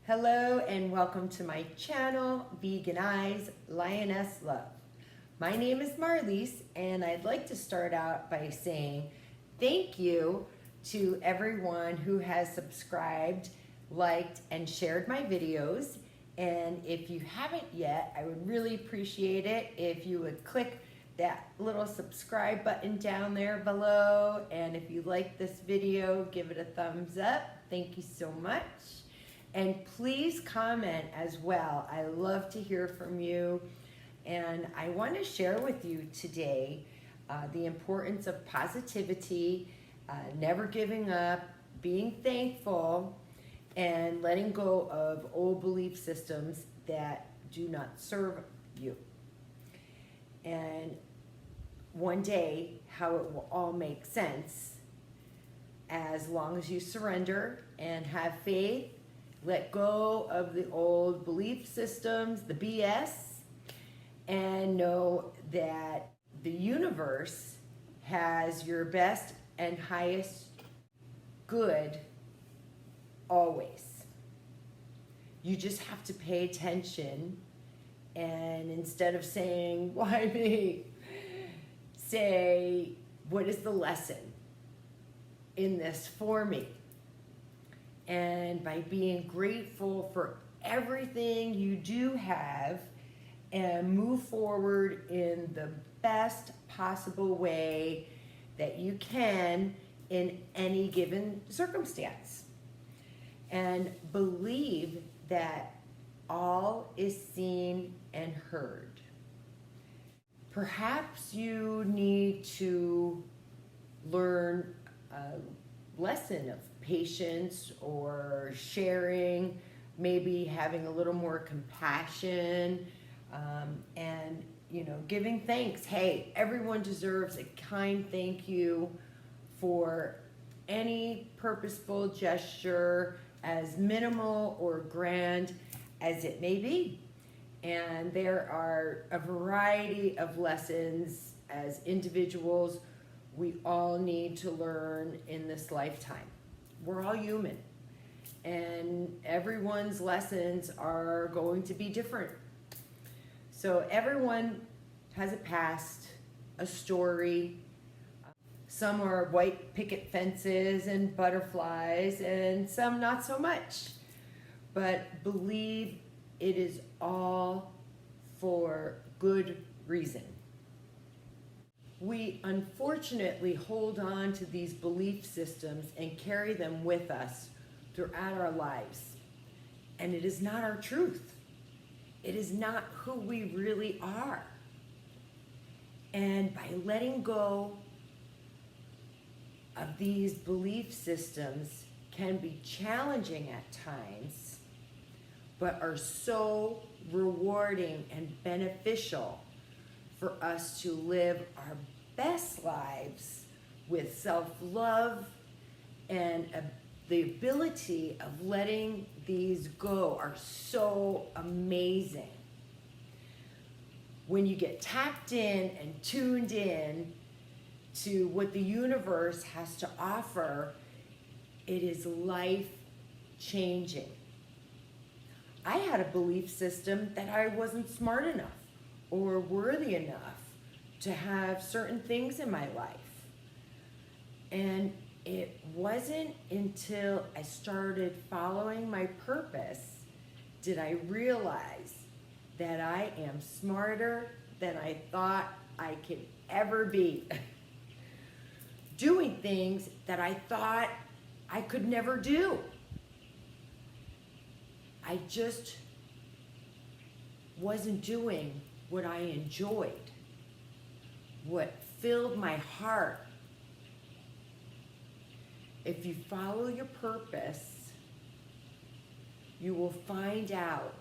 Hello and welcome to my channel, Vegan Eyes, Lioness Love. My name is Marlise and I'd like to start out by saying thank you to everyone who has subscribed, liked, and shared my videos. And if you haven't yet, I would really appreciate it if you would click that little subscribe button down there below. And if you like this video, give it a thumbs up. Thank you so much. And please comment as well. I love to hear from you. And I want to share with you today the importance of positivity, never giving up, being thankful, and letting go of old belief systems that do not serve you. And one day, how it will all make sense as long as you surrender and have faith. Let go of the old belief systems, the BS, and know that the universe has your best and highest good always. You just have to pay attention, and instead of saying, why me? Say, what is the lesson in this for me? And by being grateful for everything you do have and move forward in the best possible way that you can in any given circumstance. And believe that all is seen and heard. Perhaps you need to learn a lesson of patience or sharing, maybe having a little more compassion, and giving thanks. Hey, everyone deserves a kind thank you for any purposeful gesture, as minimal or grand as it may be. And there are a variety of lessons as individuals we all need to learn in this lifetime. We're all human, and everyone's lessons are going to be different. So everyone has a past, a story. Some are white picket fences and butterflies, and some not so much. But believe it is all for good reason. We unfortunately hold on to these belief systems and carry them with us throughout our lives. And it is not our truth. It is not who we really are. And by letting go of these belief systems can be challenging at times, but are so rewarding and beneficial for us to live our best lives with self-love and the ability of letting these go are so amazing. When you get tapped in and tuned in to what the universe has to offer, it is life-changing. I had a belief system that I wasn't smart enough or worthy enough to have certain things in my life. And it wasn't until I started following my purpose did I realize that I am smarter than I thought I could ever be. Doing things that I thought I could never do. I just wasn't doing what I enjoyed, what filled my heart. If you follow your purpose, you will find out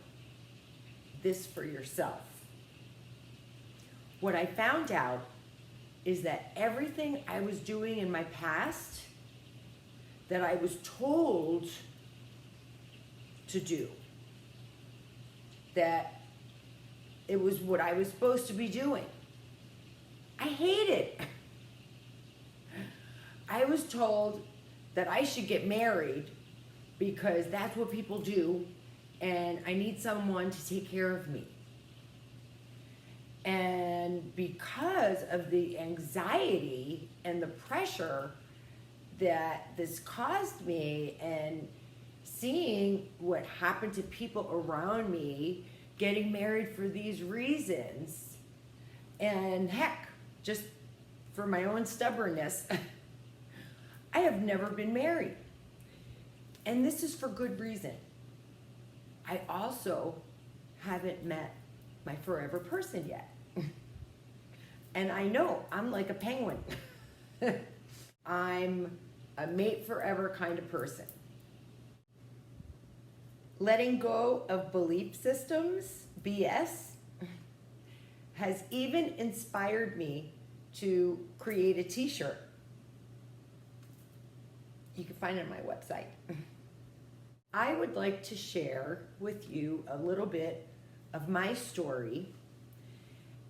this for yourself. What I found out is that everything I was doing in my past that I was told to do, that it was what I was supposed to be doing. I hate it. I was told that I should get married because that's what people do and I need someone to take care of me. And because of the anxiety and the pressure that this caused me, and seeing what happened to people around me getting married for these reasons, and heck, just for my own stubbornness, I have never been married. And this is for good reason. I also haven't met my forever person yet. And I know I'm like a penguin. I'm a mate forever kind of person. Letting go of belief systems, BS, has even inspired me to create a t-shirt. You can find it on my website. I would like to share with you a little bit of my story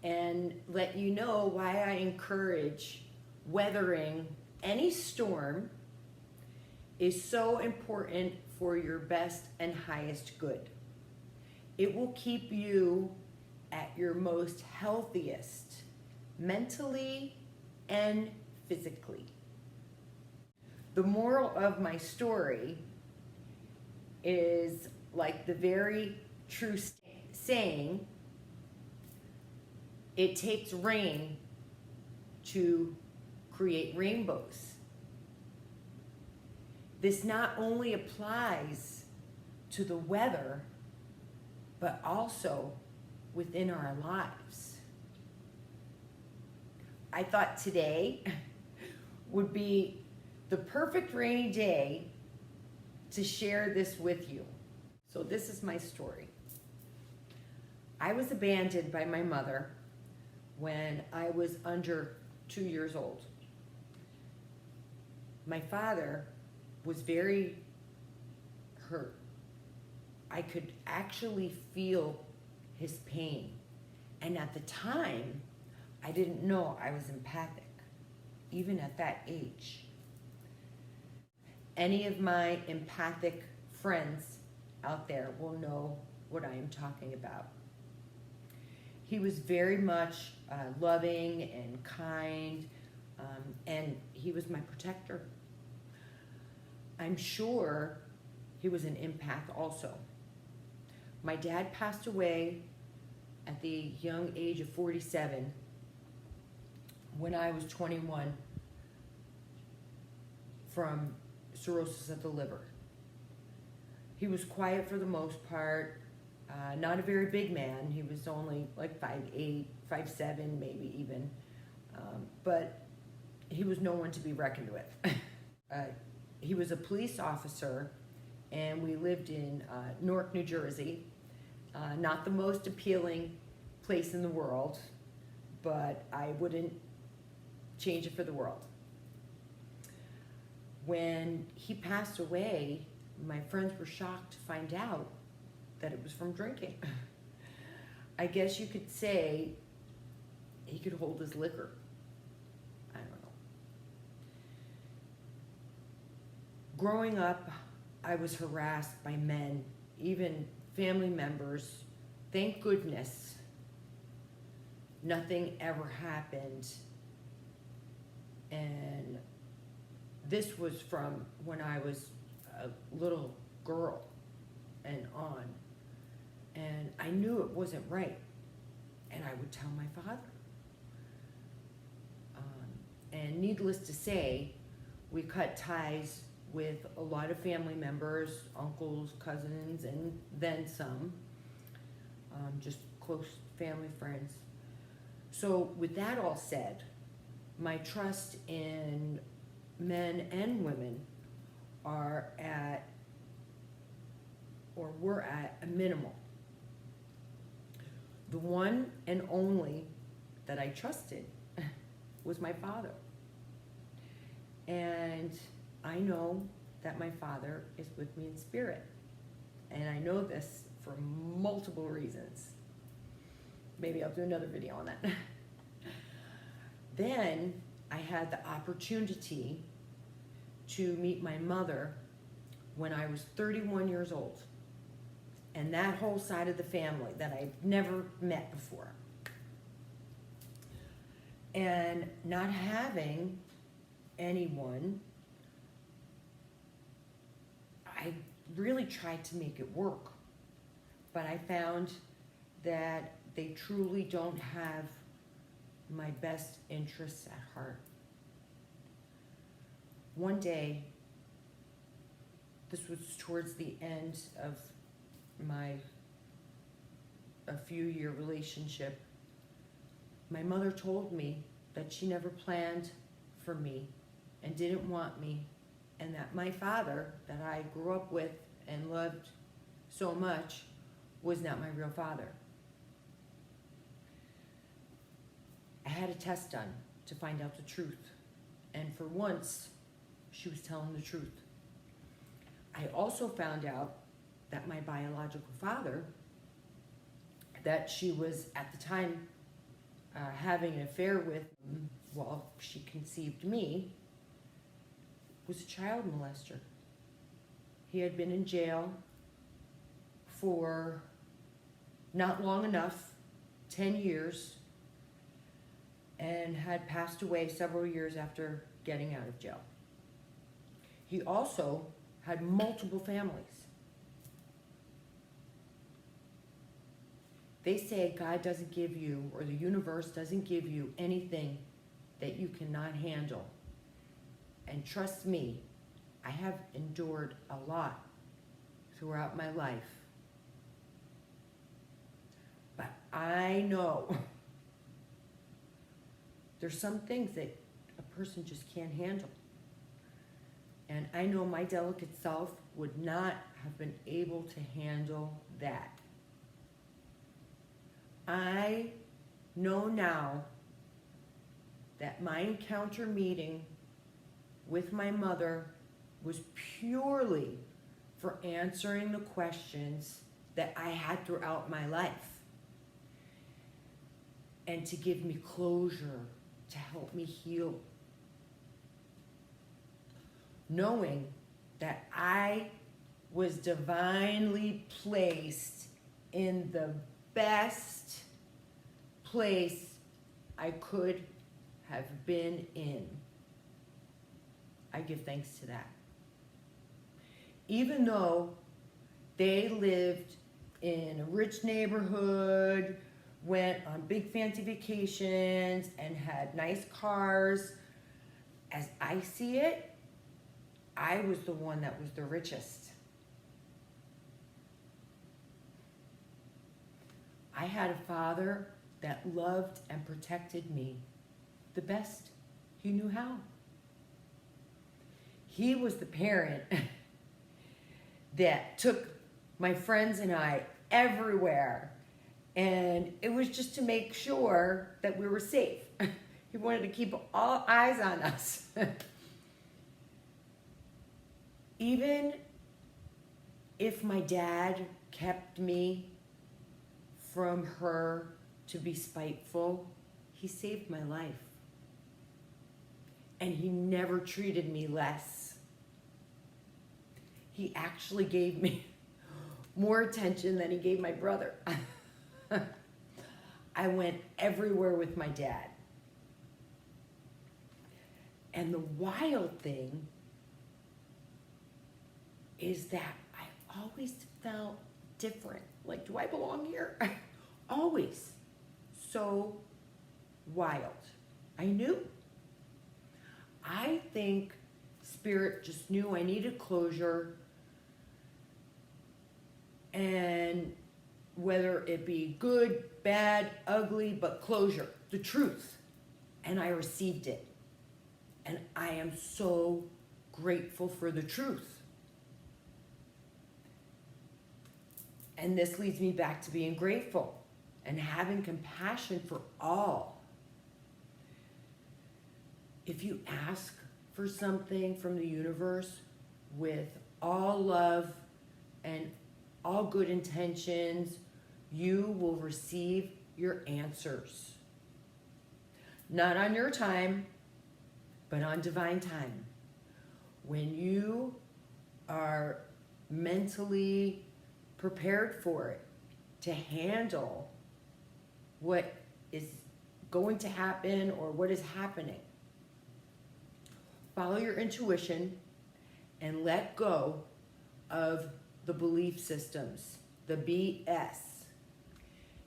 and let you know why I encourage weathering any storm is so important for your best and highest good. It will keep you at your most healthiest, mentally and physically. The moral of my story is like the very true saying, it takes rain to create rainbows. This not only applies to the weather, but also within our lives. I thought today would be the perfect rainy day to share this with you. So this is my story. I was abandoned by my mother when I was under 2 years old. My father was very hurt. I could actually feel his pain. And at the time, I didn't know I was empathic, even at that age. Any of my empathic friends out there will know what I am talking about. He was very much loving and kind, and he was my protector. I'm sure he was an empath also. My dad passed away at the young age of 47 when I was 21 from cirrhosis of the liver. He was quiet for the most part, not a very big man. He was only like 5'8", 5'7", maybe even, but he was no one to be reckoned with. He was a police officer, and we lived in Newark, New Jersey. Not the most appealing place in the world, but I wouldn't change it for the world. When he passed away, my friends were shocked to find out that it was from drinking. I guess you could say he could hold his liquor. I don't know. Growing up, I was harassed by men, even family members. Thank goodness nothing ever happened. And this was from when I was a little girl and on. And I knew it wasn't right. And I would tell my father. And needless to say, we cut ties with a lot of family members, uncles, cousins, and then some. Just close family friends. So with that all said, my trust in men and women are at, or were at, a minimal. The one and only that I trusted was my father. And I know that my father is with me in spirit. And I know this for multiple reasons. Maybe I'll do another video on that. Then I had the opportunity to meet my mother when I was 31 years old. And and that whole side of the family that I've never met before. And not having anyone, I really tried to make it work, but I found that they truly don't have my best interests at heart. One day, this was towards the end of a few-year relationship, my mother told me that she never planned for me and didn't want me, and that my father, that I grew up with and loved so much, was not my real father. I had a test done to find out the truth, and for once, she was telling the truth. I also found out that my biological father, that she was at the time having an affair with while she conceived me, was a child molester. He had been in jail for not long enough, 10 years, and had passed away several years after getting out of jail. He also had multiple families. They say God doesn't give you, or the universe doesn't give you anything that you cannot handle. And trust me, I have endured a lot throughout my life. But I know there's some things that a person just can't handle. And I know my delicate self would not have been able to handle that. I know now that my encounter meeting with my mother was purely for answering the questions that I had throughout my life, and to give me closure, to help me heal. Knowing that I was divinely placed in the best place I could have been in. I give thanks to that. Even though they lived in a rich neighborhood, went on big fancy vacations, and had nice cars, as I see it, I was the one that was the richest. I had a father that loved and protected me the best he knew how. He was the parent that took my friends and I everywhere, and it was just to make sure that we were safe. He wanted to keep all eyes on us. Even if my dad kept me from her to be spiteful, he saved my life. And he never treated me less. He actually gave me more attention than he gave my brother. I went everywhere with my dad. And the wild thing is that I always felt different. Like, do I belong here? Always. So wild. I knew. I think Spirit just knew I needed closure, and whether it be good, bad, ugly, but closure, the truth. And I received it. And I am so grateful for the truth. And this leads me back to being grateful and having compassion for all. If you ask for something from the universe with all love and all good intentions, you will receive your answers. Not on your time, but on divine time. When you are mentally prepared for it, to handle what is going to happen or what is happening. Follow your intuition and let go of the belief systems, the BS.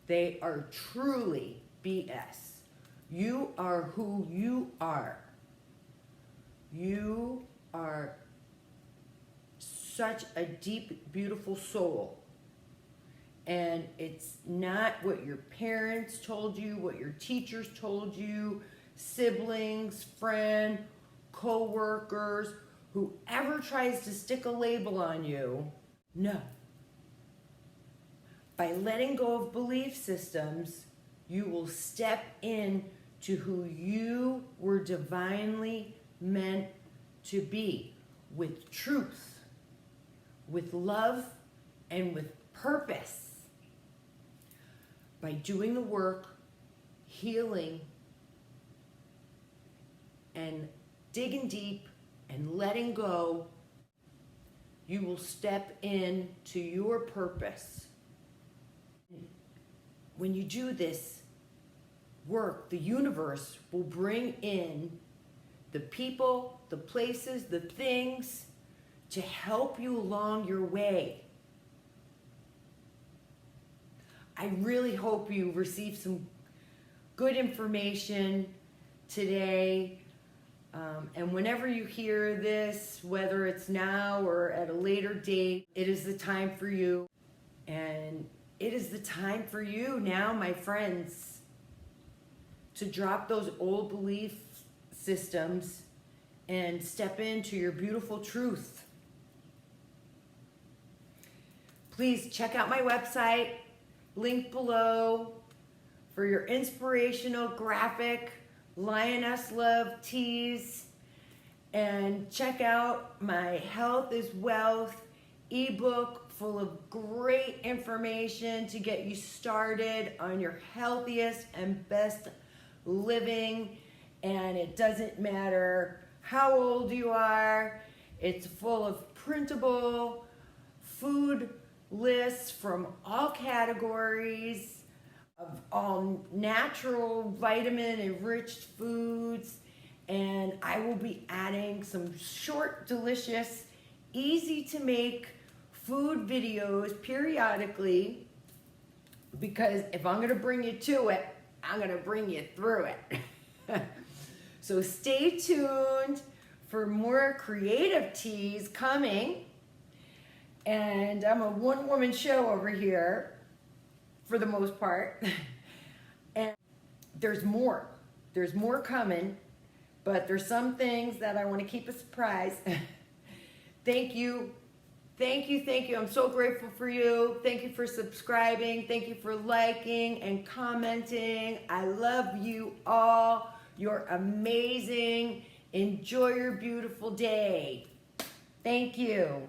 They are truly BS. You are who you are. You are such a deep, beautiful soul. And it's not what your parents told you, what your teachers told you, siblings, friend, co-workers, whoever tries to stick a label on you. No. By letting go of belief systems, you will step in to who you were divinely meant to be, with truth, with love, and with purpose. By doing the work, healing, and digging deep and letting go, you will step in to your purpose. When you do this work, the universe will bring in the people, the places, the things to help you along your way. I really hope you receive some good information today. And whenever you hear this, whether it's now or at a later date, it is the time for you. And it is the time for you now, my friends, to drop those old belief systems and step into your beautiful truth. Please check out my website, link below, for your inspirational graphic Lioness Love tees, and check out my Health is Wealth ebook full of great information to get you started on your healthiest and best living. And it doesn't matter how old you are, it's full of printable food lists from all categories, of all natural vitamin enriched foods, and I will be adding some short, delicious, easy to make food videos periodically, because if I'm gonna bring you to it, I'm gonna bring you through it. So stay tuned for more creative teas coming. And I'm a one-woman show over here, for the most part. And there's more coming, but there's some things that I want to keep a surprise. Thank you. I'm so grateful for you. Thank you for subscribing. Thank you for liking and commenting. I love you all. You're amazing. Enjoy your beautiful day. Thank you.